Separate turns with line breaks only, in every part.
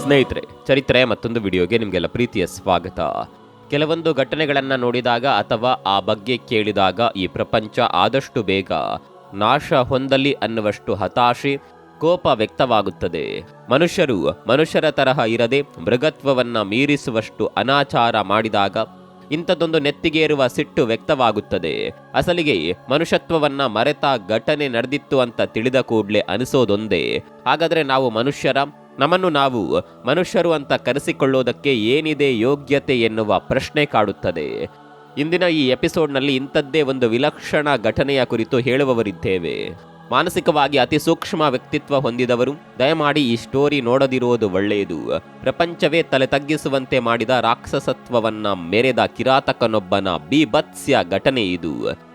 ಸ್ನೇಹಿತರೆ, ಚರಿತ್ರೆ ಮತ್ತೊಂದು ವಿಡಿಯೋಗೆ ನಿಮಗೆಲ್ಲ ಪ್ರೀತಿಯ ಸ್ವಾಗತ. ಕೆಲವೊಂದು ಘಟನೆಗಳನ್ನು ನೋಡಿದಾಗ ಅಥವಾ ಆ ಬಗ್ಗೆ ಕೇಳಿದಾಗ ಈ ಪ್ರಪಂಚ ಆದಷ್ಟು ಬೇಗ ನಾಶ ಹೊಂದಲಿ ಅನ್ನುವಷ್ಟು ಹತಾಶೆ, ಕೋಪ ವ್ಯಕ್ತವಾಗುತ್ತದೆ. ಮನುಷ್ಯರು ಮನುಷ್ಯರ ತರಹ ಇರದೆ ಮೃಗತ್ವವನ್ನ ಮೀರಿಸುವಷ್ಟು ಅನಾಚಾರ ಮಾಡಿದಾಗ ಇಂಥದ್ದೊಂದು ನೆತ್ತಿಗೇರುವ ಸಿಟ್ಟು ವ್ಯಕ್ತವಾಗುತ್ತದೆ. ಅಸಲಿಗೆ ಮನುಷ್ಯತ್ವವನ್ನ ಮರೆತ ಘಟನೆ ನಡೆದಿತ್ತು ಅಂತ ತಿಳಿದ ಕೂಡಲೇ ಅನಿಸೋದೊಂದೇ, ಹಾಗಾದ್ರೆ ನಾವು ನಮ್ಮನ್ನು ನಾವು ಮನುಷ್ಯರು ಅಂತ ಕರೆಸಿಕೊಳ್ಳೋದಕ್ಕೆ ಏನಿದೆ ಯೋಗ್ಯತೆ ಎನ್ನುವ ಪ್ರಶ್ನೆ ಕಾಡುತ್ತದೆ. ಇಂದಿನ ಈ ಎಪಿಸೋಡ್ನಲ್ಲಿ ಇಂಥದ್ದೇ ಒಂದು ವಿಲಕ್ಷಣ ಘಟನೆಯ ಕುರಿತು ಹೇಳುವವರಿದ್ದೇವೆ. ಮಾನಸಿಕವಾಗಿ ಅತಿ ಸೂಕ್ಷ್ಮ ವ್ಯಕ್ತಿತ್ವ ಹೊಂದಿದವರು ದಯಮಾಡಿ ಈ ಸ್ಟೋರಿ ನೋಡದಿರುವುದು ಒಳ್ಳೆಯದು. ಪ್ರಪಂಚವೇ ತಲೆ ತಗ್ಗಿಸುವಂತೆ ಮಾಡಿದ ರಾಕ್ಷಸತ್ವವನ್ನ ಮೆರೆದ ಕಿರಾತಕನೊಬ್ಬನ ಬೀಭತ್ಸ್ಯ ಘಟನೆ ಇದು.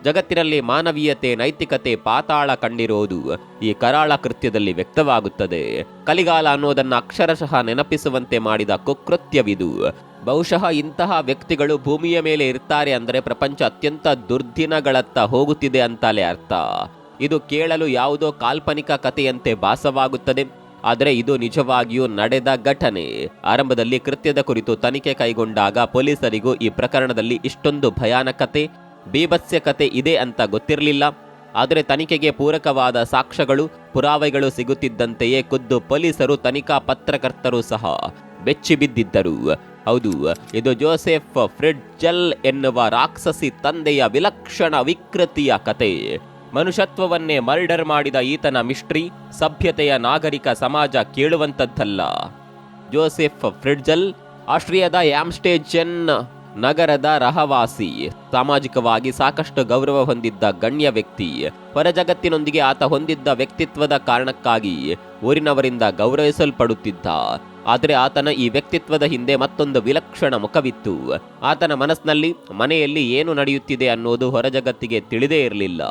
ಜಗತ್ತಿನಲ್ಲಿ ಮಾನವೀಯತೆ, ನೈತಿಕತೆ ಪಾತಾಳ ಕಂಡಿರೋದು ಈ ಕರಾಳ ಕೃತ್ಯದಲ್ಲಿ ವ್ಯಕ್ತವಾಗುತ್ತದೆ. ಕಲಿಗಾಲ ಅನ್ನೋದನ್ನ ಅಕ್ಷರಶಃ ನೆನಪಿಸುವಂತೆ ಮಾಡಿದ ಕುಕೃತ್ಯವಿದು. ಬಹುಶಃ ಇಂತಹ ವ್ಯಕ್ತಿಗಳು ಭೂಮಿಯ ಮೇಲೆ ಇರ್ತಾರೆ ಅಂದರೆ ಪ್ರಪಂಚ ಅತ್ಯಂತ ದುರ್ದಿನಗಳತ್ತ ಹೋಗುತ್ತಿದೆ ಅಂತಲೇ ಅರ್ಥ. ಇದು ಕೇಳಲು ಯಾವುದೋ ಕಾಲ್ಪನಿಕ ಕಥೆಯಂತೆ ಭಾಸವಾಗುತ್ತದೆ, ಆದರೆ ಇದು ನಿಜವಾಗಿಯೂ ನಡೆದ ಘಟನೆ. ಆರಂಭದಲ್ಲಿ ಕೃತ್ಯದ ಕುರಿತು ತನಿಖೆ ಕೈಗೊಂಡಾಗ ಪೊಲೀಸರಿಗೂ ಈ ಪ್ರಕರಣದಲ್ಲಿ ಇಷ್ಟೊಂದು ಭಯಾನಕತೆ, ಬೀಭತ್ಸ್ಯಕತೆ ಇದೆ ಅಂತ ಗೊತ್ತಿರಲಿಲ್ಲ. ಆದರೆ ತನಿಖೆಗೆ ಪೂರಕವಾದ ಸಾಕ್ಷ್ಯಗಳು, ಪುರಾವೆಗಳು ಸಿಗುತ್ತಿದ್ದಂತೆಯೇ ಖುದ್ದು ಪೊಲೀಸರು, ತನಿಖಾ ಪತ್ರಕರ್ತರು ಸಹ ಬೆಚ್ಚಿಬಿದ್ದಿದ್ದರು. ಹೌದು, ಇದು ಜೋಸೆಫ್ ಫ್ರಿಡ್ಜೆಲ್ ಎನ್ನುವ ರಾಕ್ಷಸಿ ತಂದೆಯ ವಿಲಕ್ಷಣ ವಿಕೃತಿಯ ಕತೆ. ಮನುಷ್ಯತ್ವವನ್ನೇ ಮರ್ಡರ್ ಮಾಡಿದ ಈತನ ಮಿಸ್ಟ್ರಿ ಸಭ್ಯತೆಯ ನಾಗರಿಕ ಸಮಾಜ ಕೇಳುವಂಥದ್ದಲ್ಲ. ಜೋಸೆಫ್ ಫ್ರಿಡ್ಜೆಲ್ ಆಸ್ಟ್ರಿಯಾದ ಆಮ್ಸ್ಟೆರ್ಡಾಮ್ ನಗರದ ರಹವಾಸಿ, ಸಾಮಾಜಿಕವಾಗಿ ಸಾಕಷ್ಟು ಗೌರವ ಹೊಂದಿದ್ದ ಗಣ್ಯ ವ್ಯಕ್ತಿ. ಹೊರಜಗತ್ತಿನೊಂದಿಗೆ ಆತ ಹೊಂದಿದ್ದ ವ್ಯಕ್ತಿತ್ವದ ಕಾರಣಕ್ಕಾಗಿ ಊರಿನವರಿಂದ ಗೌರವಿಸಲ್ಪಡುತ್ತಿದ್ದ. ಆದರೆ ಆತನ ಈ ವ್ಯಕ್ತಿತ್ವದ ಹಿಂದೆ ಮತ್ತೊಂದು ವಿಲಕ್ಷಣ ಮುಖವಿತ್ತು. ಆತನ ಮನಸ್ಸಿನಲ್ಲಿ, ಮನೆಯಲ್ಲಿ ಏನು ನಡೆಯುತ್ತಿದೆ ಅನ್ನೋದು ಹೊರಜಗತ್ತಿಗೆ ತಿಳಿದೇ ಇರಲಿಲ್ಲ.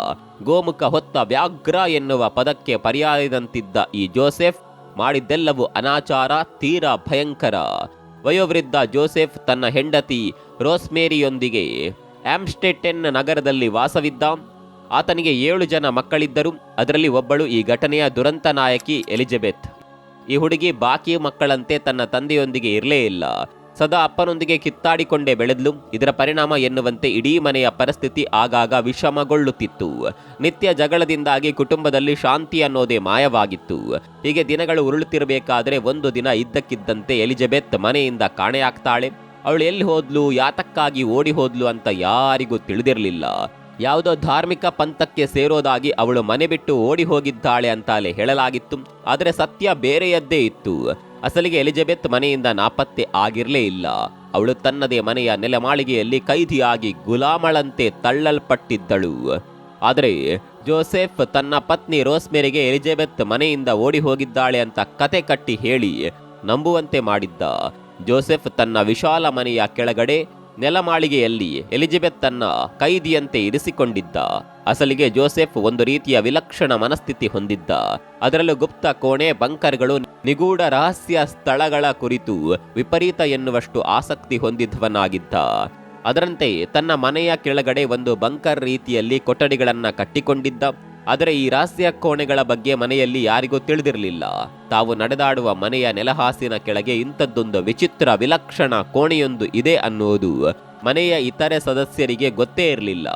ಗೋಮುಖ ಹೊತ್ತ ವ್ಯಾಘ್ರ ಎನ್ನುವ ಪದಕ್ಕೆ ಪರ್ಯಾಯದಂತಿದ್ದ ಈ ಜೋಸೆಫ್ ಮಾಡಿದ್ದೆಲ್ಲವೂ ಅನಾಚಾರ, ತೀರಾ ಭಯಂಕರ. ವಯೋವೃದ್ಧ ಜೋಸೆಫ್ ತನ್ನ ಹೆಂಡತಿ ರೋಸ್ಮೇರಿಯೊಂದಿಗೆ ಆಮ್ಸ್ಟೆರ್ಡಾಮ್ ನಗರದಲ್ಲಿ ವಾಸವಿದ್ದ. ಆತನಿಗೆ 7 ಜನ ಮಕ್ಕಳಿದ್ದರು. ಅದರಲ್ಲಿ ಒಬ್ಬಳು ಈ ಘಟನೆಯ ದುರಂತ ನಾಯಕಿ ಎಲಿಜಬೆತ್. ಈ ಹುಡುಗಿ ಬಾಕಿ ಮಕ್ಕಳಂತೆ ತನ್ನ ತಂದೆಯೊಂದಿಗೆ ಇರಲೇ ಇಲ್ಲ. ಸದಾ ಅಪ್ಪನೊಂದಿಗೆ ಕಿತ್ತಾಡಿಕೊಂಡೇ ಬೆಳೆದ್ಲು. ಇದರ ಪರಿಣಾಮ ಎನ್ನುವಂತೆ ಇಡೀ ಮನೆಯ ಪರಿಸ್ಥಿತಿ ಆಗಾಗ ವಿಷಮಗೊಳ್ಳುತ್ತಿತ್ತು. ನಿತ್ಯ ಜಗಳದಿಂದಾಗಿ ಕುಟುಂಬದಲ್ಲಿ ಶಾಂತಿ ಅನ್ನೋದೇ ಮಾಯವಾಗಿತ್ತು. ಹೀಗೆ ದಿನಗಳು ಉರುಳುತ್ತಿರಬೇಕಾದ್ರೆ ಒಂದು ದಿನ ಇದ್ದಕ್ಕಿದ್ದಂತೆ ಎಲಿಜಬೆತ್ ಮನೆಯಿಂದ ಕಾಣೆಯಾಗ್ತಾಳೆ. ಅವಳು ಎಲ್ಲಿ ಹೋದ್ಲು, ಯಾತಕ್ಕಾಗಿ ಓಡಿ ಹೋದ್ಲು ಅಂತ ಯಾರಿಗೂ ತಿಳಿದಿರಲಿಲ್ಲ. ಯಾವುದೋ ಧಾರ್ಮಿಕ ಪಂಥಕ್ಕೆ ಸೇರೋದಾಗಿ ಅವಳು ಮನೆ ಬಿಟ್ಟು ಓಡಿ ಹೋಗಿದ್ದಾಳೆ ಅಂತಾಲೆ ಹೇಳಲಾಗಿತ್ತು. ಆದರೆ ಸತ್ಯ ಬೇರೆಯದ್ದೇ ಇತ್ತು. ಅಸಲಿಗೆ ಎಲಿಜಬೆತ್ ಮನೆಯಿಂದ ನಾಪತ್ತೆ ಆಗಿರಲೇ ಇಲ್ಲ. ಅವಳು ತನ್ನದೇ ಮನೆಯ ನೆಲಮಾಳಿಗೆಯಲ್ಲಿ ಕೈದಿಯಾಗಿ ಗುಲಾಮಳಂತೆ ತಳ್ಳಲ್ಪಟ್ಟಿದ್ದಳು. ಆದರೆ ಜೋಸೆಫ್ ತನ್ನ ಪತ್ನಿ ರೋಸ್ಮೇರಿಗೆ ಎಲಿಜಬೆತ್ ಮನೆಯಿಂದ ಓಡಿ ಹೋಗಿದ್ದಾಳೆ ಅಂತ ಕತೆ ಕಟ್ಟಿ ಹೇಳಿ ನಂಬುವಂತೆ ಮಾಡಿದ್ದ. ಜೋಸೆಫ್ ತನ್ನ ವಿಶಾಲ ಮನೆಯ ಕೆಳಗಡೆ ನೆಲಮಾಳಿಗೆಯಲ್ಲಿ ಎಲಿಜಬೆತ್ ತನ್ನ ಕೈದಿಯಂತೆ ಇರಿಸಿಕೊಂಡಿದ್ದ. ಅಸಲಿಗೆ ಜೋಸೆಫ್ ಒಂದು ರೀತಿಯ ವಿಲಕ್ಷಣ ಮನಸ್ಥಿತಿ ಹೊಂದಿದ್ದ. ಅದರಲ್ಲೂ ಗುಪ್ತ ಕೋಣೆ, ಬಂಕರ್ಗಳು, ನಿಗೂಢ ರಹಸ್ಯ ಸ್ಥಳಗಳ ಕುರಿತು ವಿಪರೀತ ಎನ್ನುವಷ್ಟು ಆಸಕ್ತಿ ಹೊಂದಿದವನಾಗಿದ್ದ. ಅದರಂತೆ ತನ್ನ ಮನೆಯ ಕೆಳಗಡೆ ಒಂದು ಬಂಕರ್ ರೀತಿಯಲ್ಲಿ ಕೊಠಡಿಗಳನ್ನ ಕಟ್ಟಿಕೊಂಡಿದ್ದ. ಆದರೆ ಈ ರಹಸ್ಯ ಕೋಣೆಗಳ ಬಗ್ಗೆ ಮನೆಯಲ್ಲಿ ಯಾರಿಗೂ ತಿಳಿದಿರಲಿಲ್ಲ. ತಾವು ನಡೆದಾಡುವ ಮನೆಯ ನೆಲಹಾಸಿನ ಕೆಳಗೆ ಇಂಥದ್ದೊಂದು ವಿಚಿತ್ರ ವಿಲಕ್ಷಣ ಕೋಣೆಯೊಂದು ಇದೆ ಅನ್ನುವುದು ಮನೆಯ ಇತರೆ ಸದಸ್ಯರಿಗೆ ಗೊತ್ತೇ ಇರಲಿಲ್ಲ.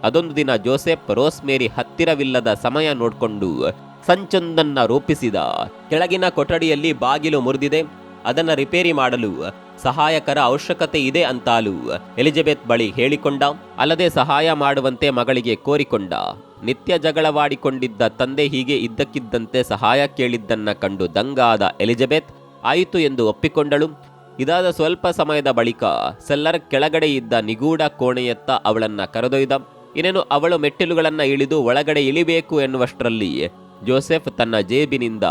ಅದೊಂದು ದಿನ ಜೋಸೆಫ್ ರೋಸ್ಮೇರಿ ಹತ್ತಿರವಿಲ್ಲದ ಸಮಯ ನೋಡಿಕೊಂಡು ಸಂಚೊಂದನ್ನ ರೂಪಿಸಿದ. ಕೆಳಗಿನ ಕೊಠಡಿಯಲ್ಲಿ ಬಾಗಿಲು ಮುರಿದಿದೆ, ಅದನ್ನ ರಿಪೇರಿ ಮಾಡಲು ಸಹಾಯಕರ ಅವಶ್ಯಕತೆ ಇದೆ ಅಂತಾಲೂ ಎಲಿಜಬೆತ್ ಬಳಿ ಹೇಳಿಕೊಂಡ. ಅಲ್ಲದೆ ಸಹಾಯ ಮಾಡುವಂತೆ ಮಗಳಿಗೆ ಕೋರಿಕೊಂಡ. ನಿತ್ಯ ಜಗಳವಾಡಿಕೊಂಡಿದ್ದ ತಂದೆ ಹೀಗೆ ಇದ್ದಕ್ಕಿದ್ದಂತೆ ಸಹಾಯ ಕೇಳಿದ್ದನ್ನ ಕಂಡು ದಂಗಾದ ಎಲಿಜಬೆತ್ ಆಯಿತು ಎಂದು ಒಪ್ಪಿಕೊಂಡಳು. ಇದಾದ ಸ್ವಲ್ಪ ಸಮಯದ ಬಳಿಕ ಸೆಲ್ಲರ್ ಕೆಳಗಡೆ ಇದ್ದ ನಿಗೂಢ ಕೋಣೆಯತ್ತ ಅವಳನ್ನ ಕರೆದೊಯ್ದ. ಇನ್ನೇನು ಅವಳು ಮೆಟ್ಟಿಲುಗಳನ್ನ ಇಳಿದು ಒಳಗಡೆ ಇಳಿಬೇಕು ಎನ್ನುವಷ್ಟರಲ್ಲಿ ಜೋಸೆಫ್ ತನ್ನ ಜೇಬಿನಿಂದ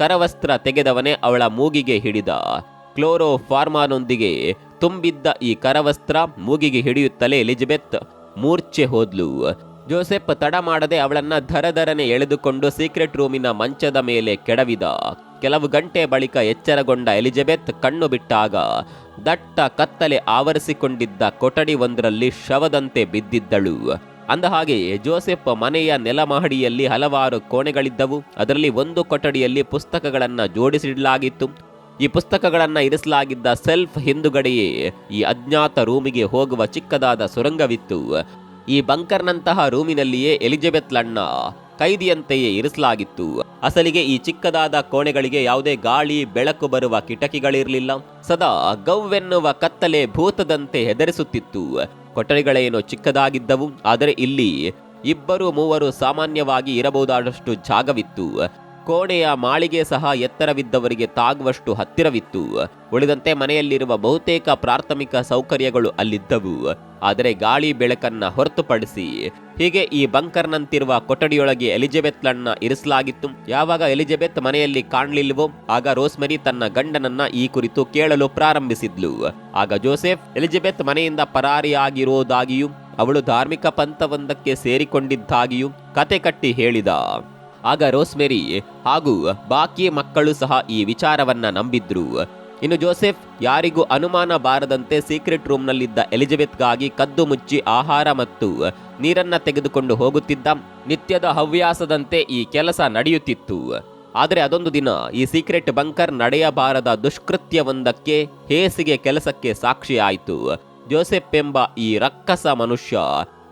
ಕರವಸ್ತ್ರ ತೆಗೆದವನೇ ಅವಳ ಮೂಗಿಗೆ ಹಿಡಿದ. ಕ್ಲೋರೋಫಾರ್ಮಾನೊಂದಿಗೆ ತುಂಬಿದ್ದ ಈ ಕರವಸ್ತ್ರ ಮೂಗಿಗೆ ಹಿಡಿಯುತ್ತಲೇ ಎಲಿಜಬೆತ್ ಮೂರ್ಛೆ ಹೋದ್ಲು. ಜೋಸೆಫ್ ತಡ ಮಾಡದೆ ಅವಳನ್ನ ಧರಧರನೆ ಎಳೆದುಕೊಂಡು ಸೀಕ್ರೆಟ್ ರೂಮಿನ ಮಂಚದ ಮೇಲೆ ಕೆಡವಿದ. ಕೆಲವು ಗಂಟೆ ಬಳಿಕ ಎಚ್ಚರಗೊಂಡ ಎಲಿಜಬೆತ್ ಕಣ್ಣು ಬಿಟ್ಟಾಗ ದಟ್ಟ ಕತ್ತಲೆ ಆವರಿಸಿಕೊಂಡಿದ್ದ ಕೊಠಡಿ ಒಂದರಲ್ಲಿ ಶವದಂತೆ ಬಿದ್ದಿದ್ದಳು. ಅಂದಹಾಗೆ ಜೋಸೆಫ್ ಮನೆಯ ನೆಲಮಹಡಿಯಲ್ಲಿ ಹಲವಾರು ಕೋಣೆಗಳಿದ್ದವು. ಅದರಲ್ಲಿ ಒಂದು ಕೊಠಡಿಯಲ್ಲಿ ಪುಸ್ತಕಗಳನ್ನು ಜೋಡಿಸಿಡಲಾಗಿತ್ತು. ಈ ಪುಸ್ತಕಗಳನ್ನ ಇರಿಸಲಾಗಿದ್ದ ಸೆಲ್ಫ್ ಹಿಂದುಗಡೆಯೇ ಈ ಅಜ್ಞಾತ ರೂಮಿಗೆ ಹೋಗುವ ಚಿಕ್ಕದಾದ ಸುರಂಗವಿತ್ತು. ಈ ಬಂಕರ್ನಂತಹ ರೂಮಿನಲ್ಲಿಯೇ ಎಲಿಜಬೆತ್ಳನ್ನ ಕೈದಿಯಂತೆಯೇ ಇರಿಸಲಾಗಿತ್ತು. ಅಸಲಿಗೆ ಈ ಚಿಕ್ಕದಾದ ಕೋಣೆಗಳಿಗೆ ಯಾವುದೇ ಗಾಳಿ ಬೆಳಕು ಬರುವ ಕಿಟಕಿಗಳಿರಲಿಲ್ಲ. ಸದಾ ಗವ್ವೆನ್ನುವ ಕತ್ತಲೆ ಭೂತದಂತೆ ಹೆದರಿಸುತ್ತಿತ್ತು. ಕೊಠಡಿಗಳೇನೋ ಚಿಕ್ಕದಾಗಿದ್ದವು, ಆದರೆ ಇಲ್ಲಿ 2-3 ಸಾಮಾನ್ಯವಾಗಿ ಇರಬಹುದಾದಷ್ಟು ಜಾಗವಿತ್ತು. ಕೋಣೆಯ ಮಾಳಿಗೆ ಸಹ ಎತ್ತರವಿದ್ದವರಿಗೆ ತಾಗುವಷ್ಟು ಹತ್ತಿರವಿತ್ತು. ಉಳಿದಂತೆ ಮನೆಯಲ್ಲಿರುವ ಬಹುತೇಕ ಪ್ರಾಥಮಿಕ ಸೌಕರ್ಯಗಳು ಅಲ್ಲಿದ್ದವು. ಆದರೆ ಗಾಳಿ ಬೆಳಕನ್ನ ಹೊರತುಪಡಿಸಿ ಹೀಗೆ ಈ ಬಂಕರ್ನಂತಿರುವ ಕೊಠಡಿಯೊಳಗೆ ಎಲಿಜಬೆತ್ಳನ್ನ ಇರಿಸಲಾಗಿತ್ತು. ಯಾವಾಗ ಎಲಿಜಬೆತ್ ಮನೆಯಲ್ಲಿ ಕಾಣಲಿಲ್ವೋ ಆಗ ರೋಸ್ಮೆರಿ ತನ್ನ ಗಂಡನನ್ನ ಈ ಕುರಿತು ಕೇಳಲು ಪ್ರಾರಂಭಿಸಿದ್ಲು. ಆಗ ಜೋಸೆಫ್ ಎಲಿಜಬೆತ್ ಮನೆಯಿಂದ ಪರಾರಿಯಾಗಿರೋದಾಗಿಯೂ ಅವಳು ಧಾರ್ಮಿಕ ಪಂಥವೊಂದಕ್ಕೆ ಸೇರಿಕೊಂಡಿದ್ದಾಗಿಯೂ ಕತೆ ಕಟ್ಟಿ ಹೇಳಿದ. ಆಗ ರೋಸ್ಮೆರಿ ಹಾಗೂ ಬಾಕಿ ಮಕ್ಕಳು ಸಹ ಈ ವಿಚಾರವನ್ನ ನಂಬಿದ್ರು. ಇನ್ನು ಜೋಸೆಫ್ ಯಾರಿಗೂ ಅನುಮಾನ ಬಾರದಂತೆ ಸೀಕ್ರೆಟ್ ರೂಮ್ನಲ್ಲಿದ್ದ ಎಲಿಜಬೆತ್ಗಾಗಿ ಕದ್ದು ಮುಚ್ಚಿ ಆಹಾರ ಮತ್ತು ನೀರನ್ನ ತೆಗೆದುಕೊಂಡು ಹೋಗುತ್ತಿದ್ದ. ನಿತ್ಯದ ಹವ್ಯಾಸದಂತೆ ಈ ಕೆಲಸ ನಡೆಯುತ್ತಿತ್ತು. ಆದರೆ ಅದೊಂದು ದಿನ ಈ ಸೀಕ್ರೆಟ್ ಬಂಕರ್ ನಡೆಯಬಾರದ ದುಷ್ಕೃತ್ಯವೊಂದಕ್ಕೆ ಹೇಸಿಗೆ ಕೆಲಸಕ್ಕೆ ಸಾಕ್ಷಿಯಾಯಿತು. ಜೋಸೆಫ್ ಎಂಬ ಈ ರಕ್ಕಸ ಮನುಷ್ಯ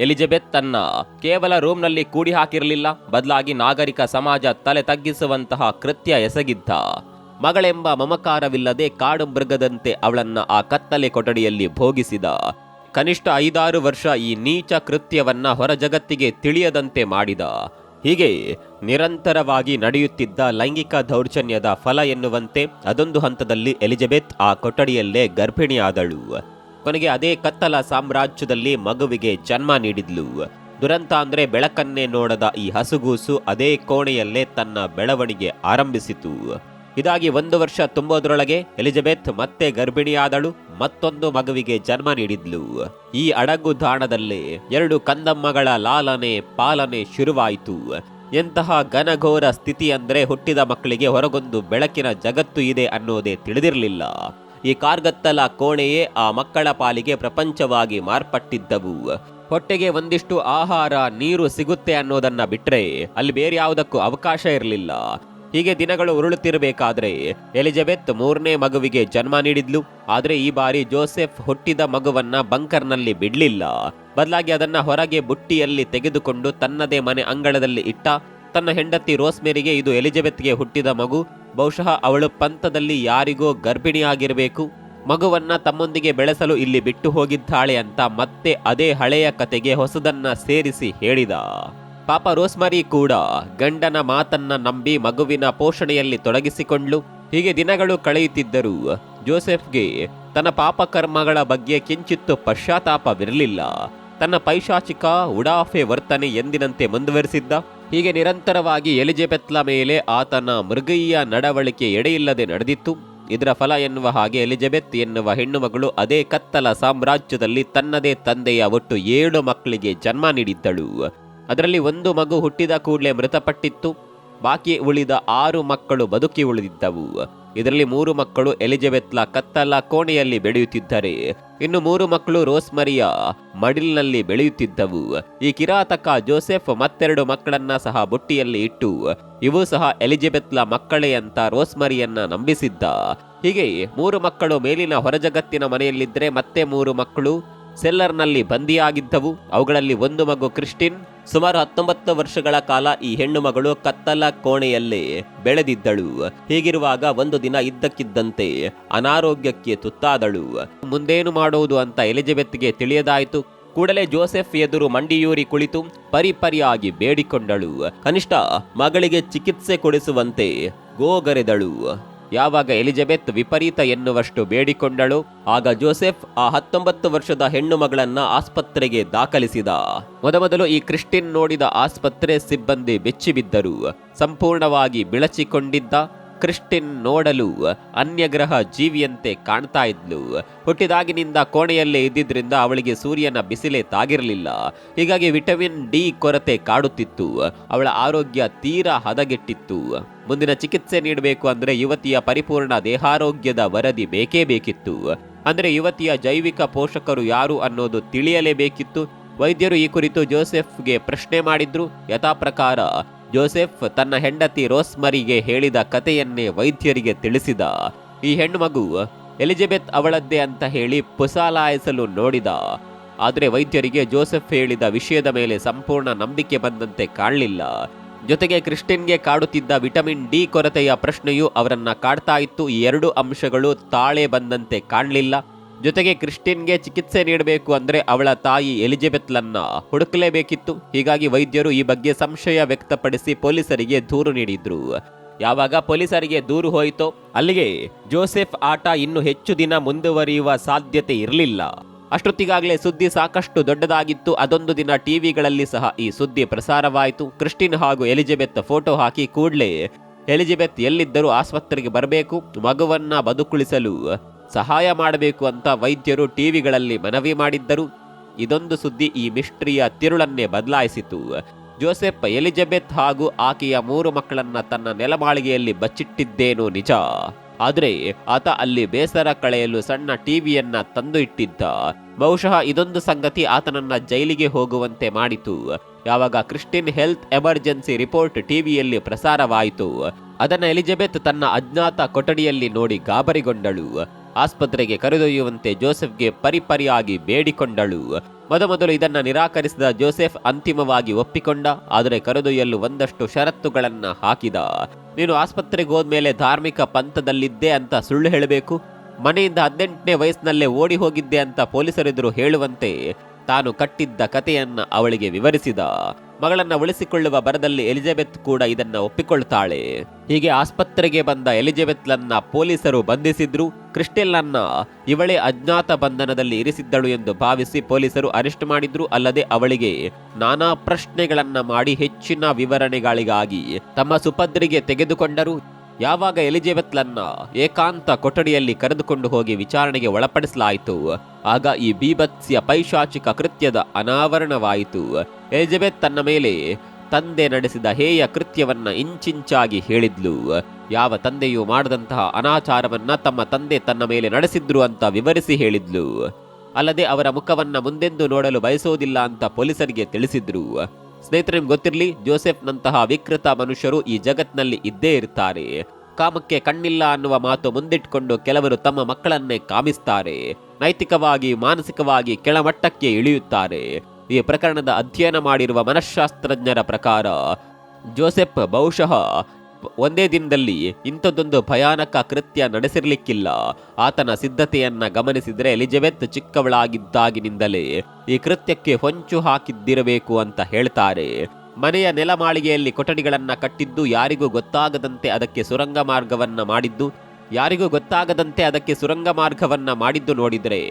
ಎಲಿಜಬೆತ್ ತನ್ನ ಕೇವಲ ರೂಮ್ನಲ್ಲಿ ಕೂಡಿ ಹಾಕಿರಲಿಲ್ಲ, ಬದಲಾಗಿ ನಾಗರಿಕ ಸಮಾಜ ತಲೆ ತಗ್ಗಿಸುವಂತಹ ಕೃತ್ಯ ಎಸಗಿದ್ದ. ಮಗಳೆಂಬ ಮಮಕಾರವಿಲ್ಲದೆ ಕಾಡು ಮೃಗದಂತೆ ಅವಳನ್ನ ಆ ಕತ್ತಲೆ ಕೊಠಡಿಯಲ್ಲಿ ಭೋಗಿಸಿದ. ಕನಿಷ್ಠ 5-6 ವರ್ಷ ಈ ನೀಚ ಕೃತ್ಯವನ್ನ ಹೊರ ಜಗತ್ತಿಗೆ ತಿಳಿಯದಂತೆ ಮಾಡಿದ. ಹೀಗೆ ನಿರಂತರವಾಗಿ ನಡೆಯುತ್ತಿದ್ದ ಲೈಂಗಿಕ ದೌರ್ಜನ್ಯದ ಫಲ ಎನ್ನುವಂತೆ ಅದೊಂದು ಹಂತದಲ್ಲಿ ಎಲಿಜಬೆತ್ ಆ ಕೊಠಡಿಯಲ್ಲೇ ಗರ್ಭಿಣಿಯಾದಳು. ಕೊನೆಗೆ ಅದೇ ಕತ್ತಲ ಸಾಮ್ರಾಜ್ಯದಲ್ಲಿ ಮಗುವಿಗೆ ಜನ್ಮ ನೀಡಿದ್ಲು. ದುರಂತ ಅಂದ್ರೆ ಬೆಳಕನ್ನೇ ನೋಡದ ಈ ಹಸುಗೂಸು ಅದೇ ಕೋಣೆಯಲ್ಲೇ ತನ್ನ ಬೆಳವಣಿಗೆ ಆರಂಭಿಸಿತು. ಇದಾಗಿ 1 ವರ್ಷ ತುಂಬೋದ್ರೊಳಗೆ ಎಲಿಜಬೆತ್ ಮತ್ತೆ ಗರ್ಭಿಣಿಯಾದಳು, ಮತ್ತೊಂದು ಮಗುವಿಗೆ ಜನ್ಮ ನೀಡಿದ್ಲು. ಈ ಅಡಗುದಾಣದಲ್ಲೇ 2 ಕಂದಮ್ಮಗಳ ಲಾಲನೆ ಪಾಲನೆ ಶುರುವಾಯಿತು. ಎಂತಹ ಘನಘೋರ ಸ್ಥಿತಿ ಅಂದ್ರೆ ಹುಟ್ಟಿದ ಮಕ್ಕಳಿಗೆ ಹೊರಗೊಂದು ಬೆಳಕಿನ ಜಗತ್ತು ಇದೆ ಅನ್ನೋದೇ ತಿಳಿದಿರಲಿಲ್ಲ. ಈ ಕಾರ್ಗತ್ತಲ ಕೋಣೆಯೇ ಆ ಮಕ್ಕಳ ಪಾಲಿಗೆ ಪ್ರಪಂಚವಾಗಿ ಮಾರ್ಪಟ್ಟಿದ್ದವು. ಹೊಟ್ಟೆಗೆ ಒಂದಿಷ್ಟು ಆಹಾರ ನೀರು ಸಿಗುತ್ತೆ ಅನ್ನೋದನ್ನ ಬಿಟ್ರೆ ಅಲ್ಲಿ ಬೇರೆ ಯಾವುದಕ್ಕೂ ಅವಕಾಶ ಇರಲಿಲ್ಲ. ಹೀಗೆ ದಿನಗಳು ಉರುಳುತ್ತಿರಬೇಕಾದ್ರೆ ಎಲಿಜಬೆತ್ 3ನೇ ಮಗುವಿಗೆ ಜನ್ಮ ನೀಡಿದ್ಲು. ಆದ್ರೆ ಈ ಬಾರಿ ಜೋಸೆಫ್ ಹುಟ್ಟಿದ ಮಗುವನ್ನ ಬಂಕರ್ನಲ್ಲಿ ಬಿಡ್ಲಿಲ್ಲ. ಬದಲಾಗಿ ಅದನ್ನ ಹೊರಗೆ ಬುಟ್ಟಿಯಲ್ಲಿ ತೆಗೆದುಕೊಂಡು ತನ್ನದೇ ಮನೆ ಅಂಗಳದಲ್ಲಿ ಇಟ್ಟ. ತನ್ನ ಹೆಂಡತಿ ರೋಸ್ಮೆರಿಗೆ ಇದು ಎಲಿಜಬೆತ್ಗೆ ಹುಟ್ಟಿದ ಮಗು, ಬಹುಶಃ ಅವಳು ಪಂಥದಲ್ಲಿ ಯಾರಿಗೋ ಗರ್ಭಿಣಿಯಾಗಿರಬೇಕು, ಮಗುವನ್ನ ತಮ್ಮೊಂದಿಗೆ ಬೆಳೆಸಲು ಇಲ್ಲಿ ಬಿಟ್ಟು ಹೋಗಿದ್ದಾಳೆ ಅಂತ ಮತ್ತೆ ಅದೇ ಹಳೆಯ ಕತೆಗೆ ಹೊಸದನ್ನ ಸೇರಿಸಿ ಹೇಳಿದ. ಪಾಪ ರೋಸ್ಮರಿ ಕೂಡ ಗಂಡನ ಮಾತನ್ನ ನಂಬಿ ಮಗುವಿನ ಪೋಷಣೆಯಲ್ಲಿ ತೊಡಗಿಸಿಕೊಂಡ್ಲು. ಹೀಗೆ ದಿನಗಳು ಕಳೆಯುತ್ತಿದ್ದರೂ ಜೋಸೆಫ್ಗೆ ತನ್ನ ಪಾಪಕರ್ಮಗಳ ಬಗ್ಗೆ ಕಿಂಚಿತ್ತು ಪಶ್ಚಾತ್ತಾಪವಿರಲಿಲ್ಲ. ತನ್ನ ಪೈಶಾಚಿಕ ಉಡಾಫೆ ವರ್ತನೆ ಎಂದಿನಂತೆ ಮುಂದುವರಿಸಿದ್ದ. ಹೀಗೆ ನಿರಂತರವಾಗಿ ಎಲಿಜಬೆತ್ಲ ಮೇಲೆ ಆತನ ಮೃಗೀಯ ನಡವಳಿಕೆ ಎಡೆಯಿಲ್ಲದೆ ನಡೆದಿತ್ತು. ಇದರ ಫಲ ಎನ್ನುವ ಹಾಗೆ ಎಲಿಜಬೆತ್ ಎನ್ನುವ ಹೆಣ್ಣು ಮಗಳು ಅದೇ ಕತ್ತಲ ಸಾಮ್ರಾಜ್ಯದಲ್ಲಿ ತನ್ನದೇ ತಂದೆಯ ಒಟ್ಟು 7 ಮಕ್ಕಳಿಗೆ ಜನ್ಮ ನೀಡಿದ್ದಳು. ಅದರಲ್ಲಿ 1 ಮಗು ಹುಟ್ಟಿದ ಕೂಡಲೇ ಮೃತಪಟ್ಟಿತ್ತು. ಬಾಕಿ ಉಳಿದ 6 ಮಕ್ಕಳು ಬದುಕಿ ಉಳಿದಿದ್ದವು. ಇದರಲ್ಲಿ 3 ಮಕ್ಕಳು ಎಲಿಜಬೆತ್ಲ ಕತ್ತಲ ಕೋಣೆಯಲ್ಲಿ ಬೆಳೆಯುತ್ತಿದ್ದರೆ, ಇನ್ನು 3 ಮಕ್ಕಳು ರೋಸ್ಮರಿಯ ಮಡಿಲ್ನಲ್ಲಿ ಬೆಳೆಯುತ್ತಿದ್ದವು. ಈ ಕಿರಾತಕ ಜೋಸೆಫ್ ಮತ್ತೆರಡು ಮಕ್ಕಳನ್ನ ಸಹ ಬುಟ್ಟಿಯಲ್ಲಿ ಇಟ್ಟು ಇವು ಸಹ ಎಲಿಜಬೆತ್ಲ ಮಕ್ಕಳೇ ಅಂತ ರೋಸ್ಮರಿಯನ್ನ ನಂಬಿಸಿದ್ದ. ಹೀಗೆ 3 ಮಕ್ಕಳು ಮೇಲಿನ ಹೊರಜಗತ್ತಿನ ಮನೆಯಲ್ಲಿದ್ದರೆ ಮತ್ತೆ 3 ಮಕ್ಕಳು ಸೆಲ್ಲರ್ನಲ್ಲಿ ಬಂದಿಯಾಗಿದ್ದವು. ಅವುಗಳಲ್ಲಿ 1 ಮಗು ಕ್ರಿಸ್ಟಿನ್. ಸುಮಾರು 19 ವರ್ಷಗಳ ಕಾಲ ಈ ಹೆಣ್ಣು ಮಗಳು ಕತ್ತಲ ಕೋಣೆಯಲ್ಲೇ ಬೆಳೆದಿದ್ದಳು. ಹೀಗಿರುವಾಗ ಒಂದು ದಿನ ಇದ್ದಕ್ಕಿದ್ದಂತೆ ಅನಾರೋಗ್ಯಕ್ಕೆ ತುತ್ತಾದಳು. ಮುಂದೇನು ಮಾಡುವುದು ಅಂತ ಎಲಿಜಬೆತ್ಗೆ ತಿಳಿಯದಾಯಿತು. ಕೂಡಲೇ ಜೋಸೆಫ್ ಎದುರು ಮಂಡಿಯೂರಿ ಕುಳಿತು ಪರಿಪರಿಯಾಗಿ ಬೇಡಿಕೊಂಡಳು. ಕನಿಷ್ಠ ಮಗಳಿಗೆ ಚಿಕಿತ್ಸೆ ಕೊಡಿಸುವಂತೆ ಗೋಗರೆದಳು. ಯಾವಾಗ ಎಲಿಜಬೆತ್ ವಿಪರೀತ ಎನ್ನುವಷ್ಟು ಬೇಡಿಕೊಂಡಳು, ಆಗ ಜೋಸೆಫ್ ಆ 19 ವರ್ಷದ ಹೆಣ್ಣು ಮಗಳನ್ನ ಆಸ್ಪತ್ರೆಗೆ ದಾಖಲಿಸಿದ. ಮೊದಮೊದಲು ಈ ಕ್ರಿಸ್ಟಿನ್ ನೋಡಿದ ಆಸ್ಪತ್ರೆ ಸಿಬ್ಬಂದಿ ಬೆಚ್ಚಿಬಿದ್ದರು. ಸಂಪೂರ್ಣವಾಗಿ ಬಿಳಚಿಕೊಂಡಿದ್ದ ಕ್ರಿಸ್ಟಿನ್ ನೋಡಲು ಅನ್ಯಗ್ರಹ ಜೀವಿಯಂತೆ ಕಾಣ್ತಾ ಇದ್ಲು. ಹುಟ್ಟಿದಾಗಿನಿಂದ ಕೋಣೆಯಲ್ಲೇ ಇದ್ದಿದ್ರಿಂದ ಅವಳಿಗೆ ಸೂರ್ಯನ ಬಿಸಿಲೇ ತಾಗಿರಲಿಲ್ಲ. ಹೀಗಾಗಿ ವಿಟಮಿನ್ ಡಿ ಕೊರತೆ ಕಾಡುತ್ತಿತ್ತು. ಅವಳ ಆರೋಗ್ಯ ತೀರಾ ಹದಗೆಟ್ಟಿತ್ತು. ಮುಂದಿನ ಚಿಕಿತ್ಸೆ ನೀಡಬೇಕು ಅಂದ್ರೆ ಯುವತಿಯ ಪರಿಪೂರ್ಣ ದೇಹಾರೋಗ್ಯದ ವರದಿ ಬೇಕೇ ಬೇಕಿತ್ತು. ಅಂದ್ರೆ ಯುವತಿಯ ಜೈವಿಕ ಪೋಷಕರು ಯಾರು ಅನ್ನೋದು ತಿಳಿಯಲೇಬೇಕಿತ್ತು. ವೈದ್ಯರು ಈ ಕುರಿತು ಜೋಸೆಫ್ಗೆ ಪ್ರಶ್ನೆ ಮಾಡಿದ್ರು. ಯಥಾ ಪ್ರಕಾರ ಜೋಸೆಫ್ ತನ್ನ ಹೆಂಡತಿ ರೋಸ್ಮರಿಗೆ ಹೇಳಿದ ಕಥೆಯನ್ನೇ ವೈದ್ಯರಿಗೆ ತಿಳಿಸಿದ. ಈ ಹೆಣ್ಣು ಮಗು ಎಲಿಜಬೆತ್ ಅವಳದ್ದೇ ಅಂತ ಹೇಳಿ ಪುಸಾಲಾಯಿಸಲು ನೋಡಿದ. ಆದರೆ ವೈದ್ಯರಿಗೆ ಜೋಸೆಫ್ ಹೇಳಿದ ವಿಷಯದ ಮೇಲೆ ಸಂಪೂರ್ಣ ನಂಬಿಕೆ ಬಂದಂತೆ ಕಾಣಲಿಲ್ಲ. ಜೊತೆಗೆ ಕ್ರಿಸ್ಟಿನ್ಗೆ ಕಾಡುತ್ತಿದ್ದ ವಿಟಮಿನ್ ಡಿ ಕೊರತೆಯ ಪ್ರಶ್ನೆಯೂ ಅವರನ್ನ ಕಾಡ್ತಾ ಇತ್ತು. ಈ ಎರಡು ಅಂಶಗಳು ತಾಳೆ ಬಂದಂತೆ ಕಾಣಲಿಲ್ಲ. ಜೊತೆಗೆ ಕ್ರಿಸ್ಟಿನ್ಗೆ ಚಿಕಿತ್ಸೆ ನೀಡಬೇಕು ಅಂದ್ರೆ ಅವಳ ತಾಯಿ ಎಲಿಜಬೆತ್ಲನ್ನ ಹುಡುಕಲೇಬೇಕಿತ್ತು. ಹೀಗಾಗಿ ವೈದ್ಯರು ಈ ಬಗ್ಗೆ ಸಂಶಯ ವ್ಯಕ್ತಪಡಿಸಿ ಪೊಲೀಸರಿಗೆ ದೂರು ನೀಡಿದ್ರು. ಯಾವಾಗ ಪೊಲೀಸರಿಗೆ ದೂರು ಹೋಯಿತೋ ಅಲ್ಲಿಗೆ ಜೋಸೆಫ್ ಆಟ ಇನ್ನು ಹೆಚ್ಚು ದಿನ ಮುಂದುವರಿಯುವ ಸಾಧ್ಯತೆ ಇರಲಿಲ್ಲ. ಅಷ್ಟೊತ್ತಿಗಾಗಲೇ ಸುದ್ದಿ ಸಾಕಷ್ಟು ದೊಡ್ಡದಾಗಿತ್ತು. ಅದೊಂದು ದಿನ ಟಿವಿಗಳಲ್ಲಿ ಸಹ ಈ ಸುದ್ದಿ ಪ್ರಸಾರವಾಯಿತು. ಕ್ರಿಸ್ಟಿನ್ ಹಾಗೂ ಎಲಿಜಬೆತ್ ಫೋಟೋ ಹಾಕಿ ಕೂಡಲೇ ಎಲಿಜಬೆತ್ ಎಲ್ಲಿದ್ದರೂ ಆಸ್ಪತ್ರೆಗೆ ಬರಬೇಕು, ಮಗುವನ್ನ ಬದುಕುಳಿಸಲು ಸಹಾಯ ಮಾಡಬೇಕು ಅಂತ ವೈದ್ಯರು ಟಿವಿಗಳಲ್ಲಿ ಮನವಿ ಮಾಡಿದ್ದರು. ಇದೊಂದು ಸುದ್ದಿ ಈ ಮಿಸ್ಟ್ರಿಯ ತಿರುಳನ್ನೇ ಬದಲಾಯಿಸಿತು. ಜೋಸೆಫ್ ಎಲಿಜಬೆತ್ ಹಾಗೂ ಆಕೆಯ 3 ಮಕ್ಕಳನ್ನ ತನ್ನ ನೆಲಮಾಳಿಗೆಯಲ್ಲಿ ಬಚ್ಚಿಟ್ಟಿದ್ದೇನೋ ನಿಜ, ಆದರೆ ಆತ ಅಲ್ಲಿ ಬೇಸರ ಕಳೆಯಲು ಸಣ್ಣ ಟಿವಿಯನ್ನ ತಂದು ಇಟ್ಟಿದ್ದ. ಬಹುಶಃ ಇದೊಂದು ಸಂಗತಿ ಆತನನ್ನ ಜೈಲಿಗೆ ಹೋಗುವಂತೆ ಮಾಡಿತು. ಯಾವಾಗ ಕ್ರಿಸ್ಟಿನ್ ಹೆಲ್ತ್ ಎಮರ್ಜೆನ್ಸಿ ರಿಪೋರ್ಟ್ ಟಿವಿಯಲ್ಲಿ ಪ್ರಸಾರವಾಯಿತು, ಅದನ್ನ ಎಲಿಜಬೆತ್ ತನ್ನ ಅಜ್ಞಾತ ಕೊಠಡಿಯಲ್ಲಿ ನೋಡಿ ಗಾಬರಿಗೊಂಡಳು. ಆಸ್ಪತ್ರೆಗೆ ಕರೆದೊಯ್ಯುವಂತೆ ಜೋಸೆಫ್ಗೆ ಪರಿಪರಿಯಾಗಿ ಬೇಡಿಕೊಂಡಳು. ಮೊದಲು ಇದನ್ನ ನಿರಾಕರಿಸಿದ ಜೋಸೆಫ್ ಅಂತಿಮವಾಗಿ ಒಪ್ಪಿಕೊಂಡ. ಆದರೆ ಕರೆದೊಯ್ಯಲು ಒಂದಷ್ಟು ಷರತ್ತುಗಳನ್ನ ಹಾಕಿದ. ನೀನು ಆಸ್ಪತ್ರೆಗೆ ಹೋದ್ಮೇಲೆ ಧಾರ್ಮಿಕ ಪಂಥದಲ್ಲಿದ್ದೆ ಅಂತ ಸುಳ್ಳು ಹೇಳಬೇಕು, ಮನೆಯಿಂದ 18ನೇ ವಯಸ್ಸಿನಲ್ಲೇ ಓಡಿ ಹೋಗಿದ್ದೆ ಅಂತ ಪೊಲೀಸರೆದುರು ಹೇಳುವಂತೆ ತಾನು ಕಟ್ಟಿದ್ದ ಕಥೆಯನ್ನ ಅವಳಿಗೆ ವಿವರಿಸಿದ. ಮಗಳನ್ನ ಉಳಿಸಿಕೊಳ್ಳುವ ಬರದಲ್ಲಿ ಎಲಿಜಬೆತ್ ಕೂಡ ಇದನ್ನ ಒಪ್ಪಿಕೊಳ್ತಾಳೆ. ಹೀಗೆ ಆಸ್ಪತ್ರೆಗೆ ಬಂದ ಎಲಿಜಬೆತ್ಲನ್ನ ಪೊಲೀಸರು ಬಂಧಿಸಿದ್ರು. ಕ್ರಿಸ್ಟೆಲ್ಲನ್ನ ಇವಳೇ ಅಜ್ಞಾತ ಬಂಧನದಲ್ಲಿ ಇರಿಸಿದ್ದಳು ಎಂದು ಭಾವಿಸಿ ಪೊಲೀಸರು ಅರೆಸ್ಟ್ ಮಾಡಿದ್ರು. ಅಲ್ಲದೆ ಅವಳಿಗೆ ನಾನಾ ಪ್ರಶ್ನೆಗಳನ್ನ ಮಾಡಿ ಹೆಚ್ಚಿನ ವಿವರಣೆಗಳಿಗಾಗಿ ತಮ್ಮ ಸುಪದ್ರಿಗೆ ತೆಗೆದುಕೊಂಡರು. ಯಾವಾಗ ಎಲಿಜಬೆತ್ಲನ್ನ ಏಕಾಂತ ಕೊಠಡಿಯಲ್ಲಿ ಕರೆದುಕೊಂಡು ಹೋಗಿ ವಿಚಾರಣೆಗೆ ಒಳಪಡಿಸಲಾಯಿತು, ಆಗ ಈ ಬೀಭತ್ಸ್ಯ ಪೈಶಾಚಿಕ ಕೃತ್ಯದ ಅನಾವರಣವಾಯಿತು. ಎಲಿಜಬೆತ್ ತನ್ನ ಮೇಲೆ ತಂದೆ ನಡೆಸಿದ ಹೇಯ ಕೃತ್ಯವನ್ನ ಇಂಚಿಂಚಾಗಿ ಹೇಳಿದ್ಲು. ಯಾವ ತಂದೆಯೂ ಮಾಡದಂತಹ ಅನಾಚಾರವನ್ನ ತಮ್ಮ ತಂದೆ ತನ್ನ ಮೇಲೆ ನಡೆಸಿದ್ರು ಅಂತ ವಿವರಿಸಿ ಹೇಳಿದ್ಲು. ಅಲ್ಲದೆ ಅವರ ಮುಖವನ್ನ ಮುಂದೆಂದು ನೋಡಲು ಬಯಸೋದಿಲ್ಲ ಅಂತ ಪೊಲೀಸರಿಗೆ ತಿಳಿಸಿದ್ರು. ಸ್ನೇಹಿತರೆ, ನಿಮ್ಗೆ ಗೊತ್ತಿರಲಿ, ಜೋಸೆಫ್ನಂತಹ ವಿಕೃತ ಮನುಷ್ಯರು ಈ ಜಗತ್ನಲ್ಲಿ ಇದ್ದೇ ಇರ್ತಾರೆ. ಕಾಮಕ್ಕೆ ಕಣ್ಣಿಲ್ಲ ಅನ್ನುವ ಮಾತು ಮುಂದಿಟ್ಕೊಂಡು ಕೆಲವರು ತಮ್ಮ ಮಕ್ಕಳನ್ನೇ ಕಾಮಿಸ್ತಾರೆ. ನೈತಿಕವಾಗಿ ಮಾನಸಿಕವಾಗಿ ಕೆಳಮಟ್ಟಕ್ಕೆ ಇಳಿಯುತ್ತಾರೆ. ಈ ಪ್ರಕರಣದ ಅಧ್ಯಯನ ಮಾಡಿರುವ ಮನಃಶಾಸ್ತ್ರಜ್ಞರ ಪ್ರಕಾರ ಜೋಸೆಫ್ ಬಹುಶಃ ಒಂದೇ ದಿನದಲ್ಲಿ ಇಂಥದ್ದೊಂದು ಭಯಾನಕ ಕೃತ್ಯ ನಡೆಸಿರ್ಲಿಕ್ಕಿಲ್ಲ. ಆತನ ಸಿದ್ಧತೆಯನ್ನ ಗಮನಿಸಿದರೆ ಎಲಿಜಬೆತ್ ಚಿಕ್ಕವಳಾಗಿದ್ದಾಗಿನಿಂದಲೇ ಈ ಕೃತ್ಯಕ್ಕೆ ಹೊಂಚು ಹಾಕಿದ್ದಿರಬೇಕು ಅಂತ ಹೇಳ್ತಾರೆ. ಮನೆಯ ನೆಲಮಾಳಿಗೆಯಲ್ಲಿ ಕೊಠಡಿಗಳನ್ನ ಕಟ್ಟಿದ್ದು, ಯಾರಿಗೂ ಗೊತ್ತಾಗದಂತೆ ಅದಕ್ಕೆ ಸುರಂಗ ಮಾರ್ಗವನ್ನ ಮಾಡಿದ್ದು ನೋಡಿದ್ರೆ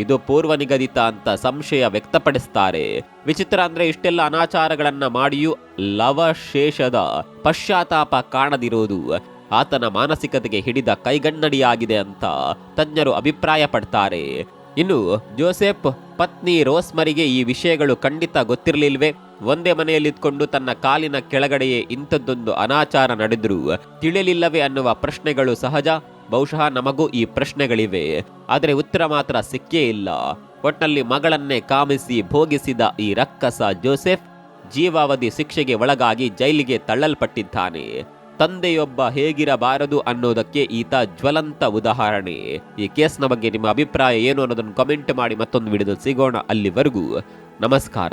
ಇದು ಪೂರ್ವ ನಿಗದಿತ ಅಂತ ಸಂಶಯ ವ್ಯಕ್ತಪಡಿಸ್ತಾರೆ. ವಿಚಿತ್ರ ಅಂದ್ರೆ ಇಷ್ಟೆಲ್ಲ ಅನಾಚಾರಗಳನ್ನ ಮಾಡಿಯೂ ಲವಶೇಷದ ಪಶ್ಚಾತ್ತಾಪ ಕಾಣದಿರೋದು ಆತನ ಮಾನಸಿಕತೆಗೆ ಹಿಡಿದ ಕೈಗನ್ನಡಿಯಾಗಿದೆ ಅಂತ ತಜ್ಞರು ಅಭಿಪ್ರಾಯ ಪಡ್ತಾರೆ. ಇನ್ನು ಜೋಸೆಫ್ ಪತ್ನಿ ರೋಸ್ಮರಿಗೆ ಈ ವಿಷಯಗಳು ಖಂಡಿತ ಗೊತ್ತಿರಲಿಲ್ವೇ? ಒಂದೇ ಮನೆಯಲ್ಲಿದ್ಕೊಂಡು ತನ್ನ ಕಾಲಿನ ಕೆಳಗಡೆಯೇ ಇಂಥದ್ದೊಂದು ಅನಾಚಾರ ನಡೆದ್ರು ತಿಳಿಯಲಿಲ್ಲವೇ ಅನ್ನುವ ಪ್ರಶ್ನೆಗಳು ಸಹಜ. ಬಹುಶಃ ನಮಗೂ ಈ ಪ್ರಶ್ನೆಗಳಿವೆ, ಆದರೆ ಉತ್ತರ ಮಾತ್ರ ಸಿಕ್ಕೇ ಇಲ್ಲ. ಒಟ್ನಲ್ಲಿ ಮಗಳನ್ನೇ ಕಾಮಿಸಿ ಭೋಗಿಸಿದ ಈ ರಕ್ಕಸ ಜೋಸೆಫ್ ಜೀವಾವಧಿ ಶಿಕ್ಷೆಗೆ ಒಳಗಾಗಿ ಜೈಲಿಗೆ ತಳ್ಳಲ್ಪಟ್ಟಿದ್ದಾನೆ. ತಂದೆಯೊಬ್ಬ ಹೇಗಿರಬಾರದು ಅನ್ನೋದಕ್ಕೆ ಈತ ಜ್ವಲಂತ ಉದಾಹರಣೆ. ಈ ಕೇಸ್ನ ಬಗ್ಗೆ ನಿಮ್ಮ ಅಭಿಪ್ರಾಯ ಏನು ಅನ್ನೋದನ್ನು ಕಮೆಂಟ್ ಮಾಡಿ. ಮತ್ತೊಂದು ವಿಡಿಯೋದಲ್ಲಿ ಸಿಗೋಣ. ಅಲ್ಲಿವರೆಗೂ ನಮಸ್ಕಾರ.